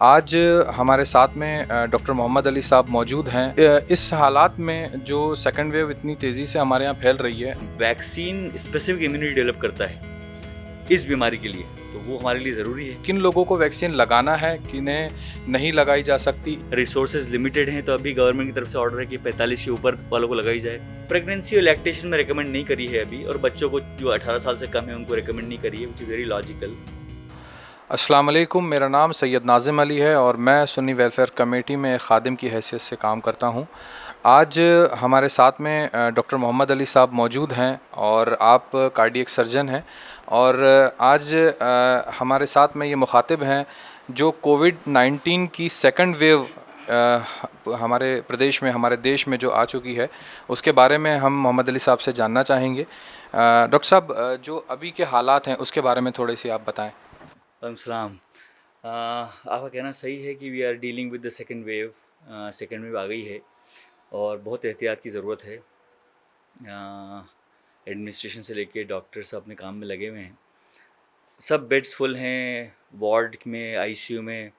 आज हमारे साथ में डॉक्टर मोहम्मद अली साहब मौजूद हैं। इस हालात में जो सेकंड वेव इतनी तेज़ी से हमारे यहाँ फैल रही है, वैक्सीन स्पेसिफिक इम्यूनिटी डेवलप करता है इस बीमारी के लिए, तो वो हमारे लिए ज़रूरी है। किन लोगों को वैक्सीन लगाना है, किन्हें नहीं लगाई जा सकती। रिसोर्सेज लिमिटेड हैं, तो अभी गवर्नमेंट की तरफ से ऑर्डर है कि 45 के ऊपर वालों को लगाई जाए। प्रेगनेंसी और लैक्टेशन में रिकमेंड नहीं करी है अभी, और बच्चों को जो 18 साल से कम है उनको रिकमेंड नहीं करी है, विच इज़ वेरी लॉजिकल। अस्सलाम वालेकुम, मेरा नाम सैयद नाज़िम अली है और मैं सुन्नी वेलफेयर कमेटी में खादिम की हैसियत से काम करता हूँ। आज हमारे साथ में डॉक्टर मोहम्मद अली साहब मौजूद हैं और आप कार्डियक सर्जन हैं और आज हमारे साथ में ये मुखातिब हैं जो कोविड-19 की सेकंड वेव हमारे प्रदेश में, हमारे देश में जो आ चुकी है, उसके बारे में हम मोहम्मद अली साहब से जानना चाहेंगे। डॉक्टर साहब, जो अभी के हालात हैं उसके बारे में थोड़ी सी आप बताएं। सलाम। आपका कहना सही है कि we are dealing with the second wave. Second wave आ गई है और बहुत एहतियात की ज़रूरत है। एडमिनिस्ट्रेशन से लेके डॉक्टर सब अपने काम में लगे हुए हैं। सब बेड्स फुल हैं वार्ड में, आईसीयू में।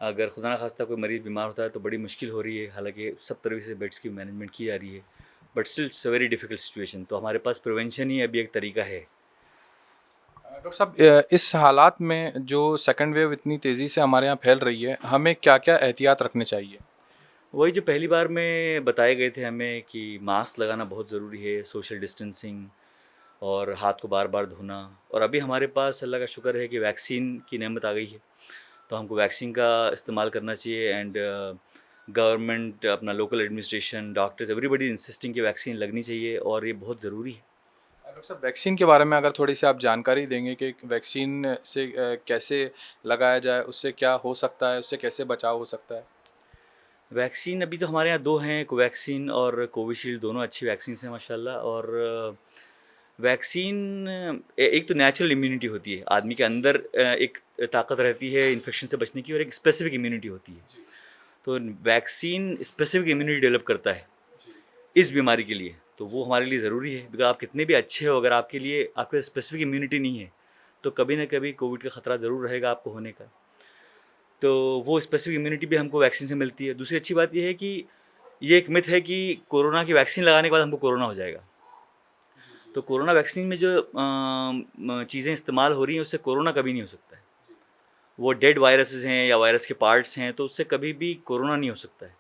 अगर खुदा ना खास्ता कोई मरीज़ बीमार होता है तो बड़ी मुश्किल हो रही है, हालांकि सब तरह से बेड्स की मैनेजमेंट की जा रही है, but still it's a very difficult situation. तो हमारे पास प्रिवेंशन ही अभी एक तरीका है। डॉक्टर साहब, इस हालात में जो सेकंड वेव इतनी तेज़ी से हमारे यहाँ फैल रही है, हमें क्या क्या एहतियात रखने चाहिए। वही जो पहली बार में बताए गए थे हमें कि मास्क लगाना बहुत ज़रूरी है, सोशल डिस्टेंसिंग और हाथ को बार बार धोना। और अभी हमारे पास अल्लाह का शुक्र है कि वैक्सीन की नेमत आ गई है, तो हमको वैक्सीन का इस्तेमाल करना चाहिए। एंड गवर्नमेंट, अपना local administration, doctors, everybody insisting कि वैक्सीन लगनी चाहिए और ये बहुत ज़रूरी है। डॉक्टर साहब, वैक्सीन के बारे में अगर थोड़ी सी आप जानकारी देंगे कि वैक्सीन से कैसे लगाया जाए, उससे क्या हो सकता है, उससे कैसे बचाव हो सकता है। वैक्सीन अभी तो हमारे यहाँ दो हैं, कोवैक्सीन और कोविशील्ड, दोनों अच्छी वैक्सीन हैं माशाल्लाह। और वैक्सीन एक तो नेचुरल इम्यूनिटी होती है, आदमी के अंदर एक ताकत रहती है इन्फेक्शन से बचने की, और एक स्पेसिफिक इम्यूनिटी होती है। तो वैक्सीन स्पेसिफिक इम्यूनिटी डेवलप करता है इस बीमारी के लिए, तो वो हमारे लिए ज़रूरी है। बिकॉज आप कितने भी अच्छे हो, अगर आपके लिए आपके स्पेसिफिक इम्यूनिटी नहीं है तो कभी ना कभी कोविड का ख़तरा ज़रूर रहेगा आपको होने का। तो वो स्पेसिफिक इम्यूनिटी भी हमको वैक्सीन से मिलती है। दूसरी अच्छी बात ये है कि ये एक मिथ है कि कोरोना की वैक्सीन लगाने के बाद हमको कोरोना हो जाएगा। तो कोरोना वैक्सीन में जो चीज़ें इस्तेमाल हो रही हैं उससे कोरोना कभी नहीं हो सकता है। वो डेड वायरसेस हैं या वायरस के पार्ट्स हैं, तो उससे कभी भी कोरोना नहीं हो सकता है।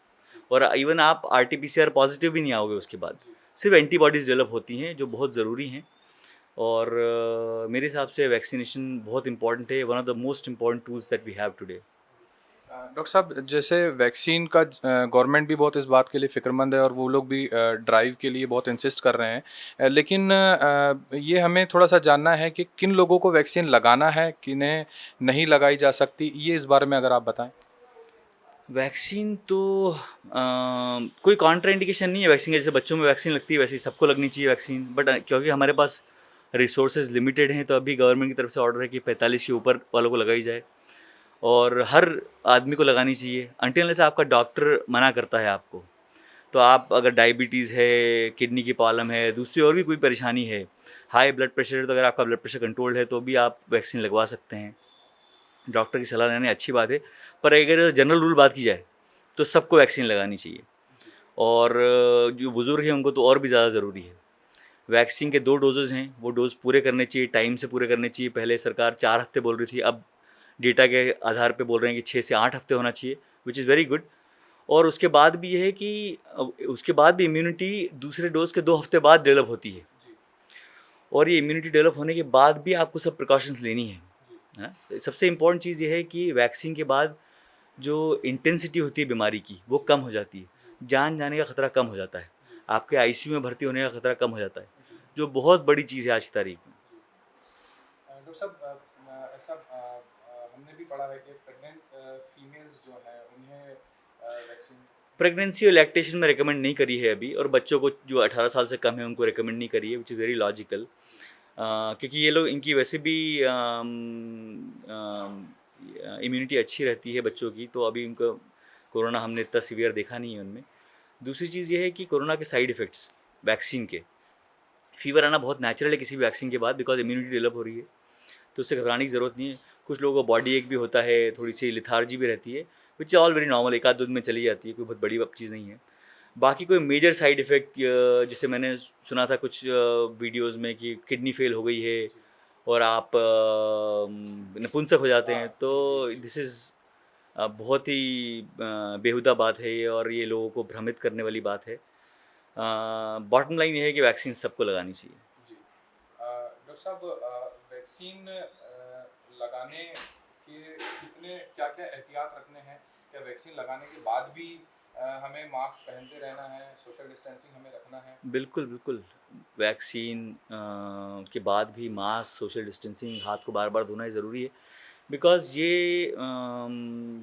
और इवन आप आरटीपीसीआर पॉजिटिव भी नहीं आओगे उसके बाद, सिर्फ एंटीबॉडीज़ डेवलप होती हैं जो बहुत ज़रूरी हैं। और मेरे हिसाब से वैक्सीनेशन बहुत इंपॉर्टेंट है, one of the most important tools that we have today. Doctor साहब, जैसे वैक्सीन का गवर्नमेंट भी बहुत इस बात के लिए फ़िक्रमंद है और वो लोग भी ड्राइव के लिए बहुत इंसिस्ट कर रहे हैं, लेकिन ये हमें थोड़ा सा जानना है कि किन लोगों को वैक्सीन लगाना है, किन्हें नहीं लगाई जा सकती, ये इस बारे में अगर आप बताएं। वैक्सीन तो कोई कॉन्ट्रा इंडिकेशन नहीं है वैक्सीन का। जैसे बच्चों में वैक्सीन लगती है वैसे ही सबको लगनी चाहिए वैक्सीन, बट क्योंकि हमारे पास रिसोर्सेज लिमिटेड हैं, तो अभी गवर्नमेंट की तरफ से ऑर्डर है कि 45 के ऊपर वालों को लगाई जाए, और हर आदमी को लगानी चाहिए अनटिल अनलेस आपका डॉक्टर मना करता है आपको। तो आप अगर डायबिटीज़ है, किडनी की प्रॉब्लम है, दूसरी और भी कोई परेशानी है, हाई ब्लड प्रेशर है, तो अगर आपका ब्लड प्रेशर कंट्रोल्ड है तो भी आप वैक्सीन लगवा सकते हैं। डॉक्टर की सलाह लेने अच्छी बात है, पर अगर जनरल रूल बात की जाए तो सबको वैक्सीन लगानी चाहिए। और जो बुज़ुर्ग हैं उनको तो और भी ज़्यादा ज़रूरी है। वैक्सीन के 2 डोजेज़ हैं, वो डोज़ पूरे करने चाहिए, टाइम से पूरे करने चाहिए। पहले सरकार 4 हफ्ते बोल रही थी, अब डेटा के आधार पे बोल रहे हैं कि 6 से 8 हफ्ते होना चाहिए, विच इज़ वेरी गुड। और उसके बाद भी ये है कि उसके बाद भी इम्यूनिटी दूसरे डोज़ के 2 हफ्ते बाद डेवलप होती है। और ये इम्यूनिटी डेवलप होने के बाद भी आपको सब प्रिकॉशंस लेनी है। हाँ, सबसे इम्पॉर्टेंट चीज़ ये है कि वैक्सीन के बाद जो इंटेंसिटी होती है बीमारी की वो कम हो जाती है, जान जाने का ख़तरा कम हो जाता है, आपके आईसीयू में भर्ती होने का ख़तरा कम हो जाता है, जो बहुत बड़ी चीज़ है आज की तारीख में। डॉक्टर साहब, ऐसा हमने भी पढ़ा है कि प्रेग्नेंट फीमेल्स जो है उन्हें वैक्सीन। प्रेगनेंसी और लैक्टेशन में रिकमेंड नहीं करी है अभी, और बच्चों को जो 18 साल से कम है उनको रिकमेंड नहीं करी है, विच इज़ वेरी लॉजिकल। क्योंकि ये लोग, इनकी वैसे भी इम्यूनिटी अच्छी रहती है बच्चों की, तो अभी उनको कोरोना हमने इतना सीवियर देखा नहीं है उनमें। दूसरी चीज़ ये है कि कोरोना के साइड इफ़ेक्ट्स वैक्सीन के, फीवर आना बहुत नेचुरल है किसी भी वैक्सीन के बाद, बिकॉज इम्यूनिटी डेवलप हो रही है, तो उससे घबराने की ज़रूरत नहीं है। कुछ लोगों को बॉडी एक भी होता है, थोड़ी सी लिथार्जी भी रहती है, विच ऑल वेरी नॉर्मल, एक आध दूध में चली जाती है, कोई बहुत बड़ी चीज़ नहीं है। बाकी कोई मेजर साइड इफ़ेक्ट जैसे मैंने सुना था कुछ वीडियोस में कि किडनी फेल हो गई है और आप नपुंसक हो जाते हैं, तो दिस इज़ बहुत ही बेहुदा बात है ये, और ये लोगों को भ्रमित करने वाली बात है। बॉटम लाइन ये है कि वैक्सीन सबको लगानी चाहिए। जी डॉक्टर साहब, वैक्सीन लगाने के कितने क्या क्या एहतियात रखने हैं? क्या वैक्सीन लगाने के बाद भी हमें मास्क पहनते रहना है, सोशल डिस्टेंसिंग हमें रखना है? बिल्कुल, बिल्कुल। वैक्सीन के बाद भी मास्क, सोशल डिस्टेंसिंग, हाथ को बार-बार धोना ही ज़रूरी है। बिकॉज़ ये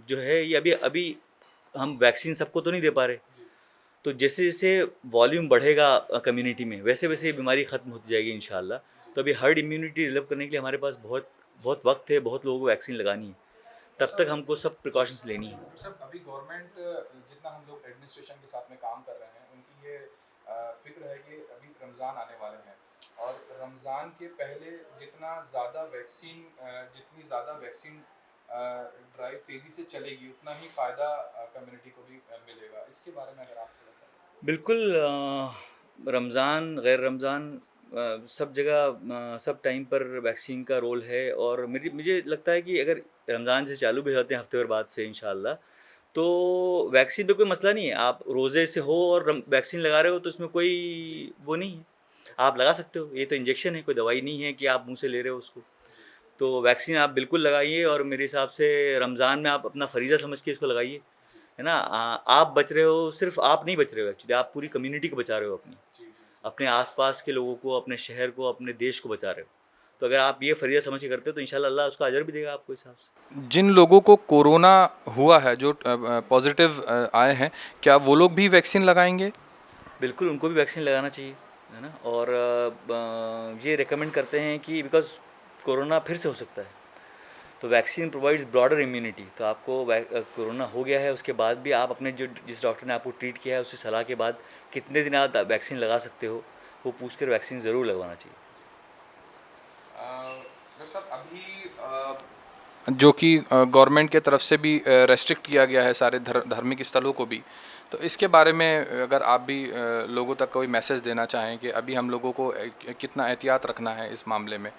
जो है ये अभी अभी हम वैक्सीन सबको तो नहीं दे पा रहे। जी तो जैसे-जैसे वॉल्यूम बढ़ेगा कम्युनिटी में, वैसे-वैसे ये बीमारी ख़त्म होती जाएगी इंशाल्लाह। तो अभी हर्ड इम्यूनिटी डेवलप करने के लिए हमारे पास बहुत बहुत वक़्त है, बहुत लोगों को वैक्सीन लगानी है। तब तक हमको सब प्रिकॉशंस लेनी है। डॉक्टर साहब, अभी गवर्नमेंट जितना हम लोग एडमिनिस्ट्रेशन के साथ में काम कर रहे हैं, उनकी ये फिक्र है कि अभी रमज़ान आने वाले हैं और रमज़ान के पहले जितना ज़्यादा वैक्सीन जितनी ज़्यादा वैक्सीन ड्राइव तेज़ी से चलेगी, उतना ही फ़ायदा कम्युनिटी को भी मिलेगा। इसके बारे में अगर आप थोड़ा सा। बिल्कुल, रमज़ान, गैर रमज़ान, सब जगह सब टाइम पर वैक्सीन का रोल है, और मुझे लगता है कि अगर रमज़ान से चालू भी हो जाते हैं हफ्ते भर बाद से इंशाल्लाह, तो वैक्सीन पे कोई मसला नहीं है। आप रोज़े से हो और वैक्सीन लगा रहे हो तो इसमें कोई वो नहीं है, आप लगा सकते हो। ये तो इंजेक्शन है, कोई दवाई नहीं है कि आप मुँह से ले रहे हो उसको। तो वैक्सीन आप बिल्कुल लगाइए, और मेरे हिसाब से रमज़ान में आप अपना फ़रीज़ा समझ के इसको लगाइए, है ना? आप बच रहे हो, सिर्फ आप नहीं बच रहे हो एक्चुअली, आप पूरी कम्युनिटी को बचा रहे हो अपनी, जी जी अपने आस-पास के लोगों को, अपने शहर को, अपने देश को बचा रहे हो। तो अगर आप ये फ़रीज़ा समझ के करते हो तो इंशाल्लाह अल्लाह उसका अजर भी देगा आपको हिसाब से। जिन लोगों को कोरोना हुआ है, जो पॉजिटिव आए हैं, क्या वो लोग भी वैक्सीन लगाएंगे? बिल्कुल, उनको भी वैक्सीन लगाना चाहिए, है ना? और ये रिकमेंड करते हैं कि बिकॉज़ कोरोना फिर से हो सकता है, तो वैक्सीन प्रोवाइड्स ब्रॉडर इम्यूनिटी। तो आपको कोरोना हो गया है, उसके बाद भी आप अपने जिस डॉक्टर ने आपको ट्रीट किया है उसकी सलाह के बाद कितने दिन आप वैक्सीन लगा सकते हो, वो पूछ कर वैक्सीन ज़रूर लगवाना चाहिए। डॉक्टर साहब, अभी जो कि गवर्नमेंट के तरफ से भी रेस्ट्रिक्ट किया गया है सारे धार्मिक स्थलों को भी, तो इसके बारे में अगर आप भी लोगों तक कोई मैसेज देना चाहें कि अभी हम लोगों को कितना एहतियात रखना है इस मामले में।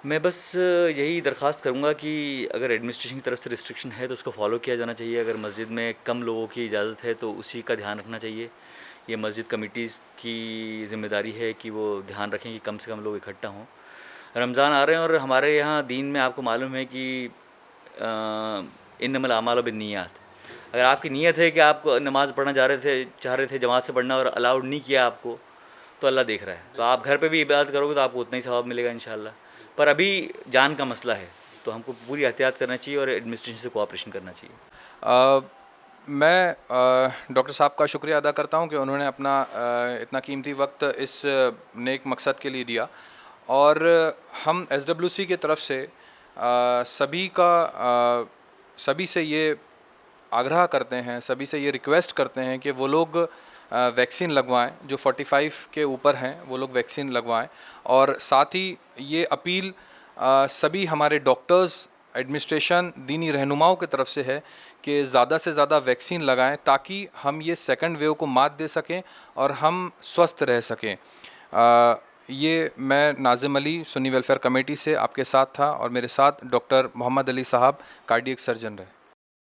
मैं बस यही दरख्वास्त करूँगा कि अगर एडमिनिस्ट्रेशन की तरफ से रिस्ट्रिक्शन है तो उसको फॉलो किया जाना चाहिए। अगर मस्जिद में कम लोगों की इजाज़त है तो उसी का ध्यान रखना चाहिए। ये मस्जिद कमिटीज़ की ज़िम्मेदारी है कि वो ध्यान रखें कि कम से कम लोग इकट्ठा हों। रमज़ान आ रहे हैं और हमारे यहाँ दीन में आपको मालूम है कि इन्नमल आमालु बिन्नियात। अगर आपकी नीयत है कि आप नमाज़ पढ़ना चाह रहे थे जमात से पढ़ना, और अलाउड नहीं किया आपको, तो अल्लाह देख रहा है। तो आप घर पे भी इबादत करोगे तो आपको उतना ही सवाब मिलेगा इंशाल्लाह। पर अभी जान का मसला है, तो हमको पूरी एहतियात करना चाहिए और एडमिनिस्ट्रेशन से कोऑपरेशन करना चाहिए। मैं डॉक्टर साहब का शुक्रिया अदा करता हूं कि उन्होंने अपना इतना कीमती वक्त इस नेक मकसद के लिए दिया, और हम एसडब्ल्यूसी की तरफ से सभी से ये आग्रह करते हैं, सभी से ये रिक्वेस्ट करते हैं कि वो लोग वैक्सीन लगवाएं, जो 45 के ऊपर हैं वो लोग वैक्सीन लगवाएं। और साथ ही ये अपील सभी हमारे डॉक्टर्स, एडमिनिस्ट्रेशन, दीनी रहनुमाओं की तरफ से है कि ज़्यादा से ज़्यादा वैक्सीन लगाएं ताकि हम ये सेकंड वेव को मात दे सकें और हम स्वस्थ रह सकें। ये मैं नाज़िम अली, सुन्नी वेलफेयर कमेटी से आपके साथ था, और मेरे साथ डॉक्टर मोहम्मद अली साहब, कार्डियक सर्जन रहे।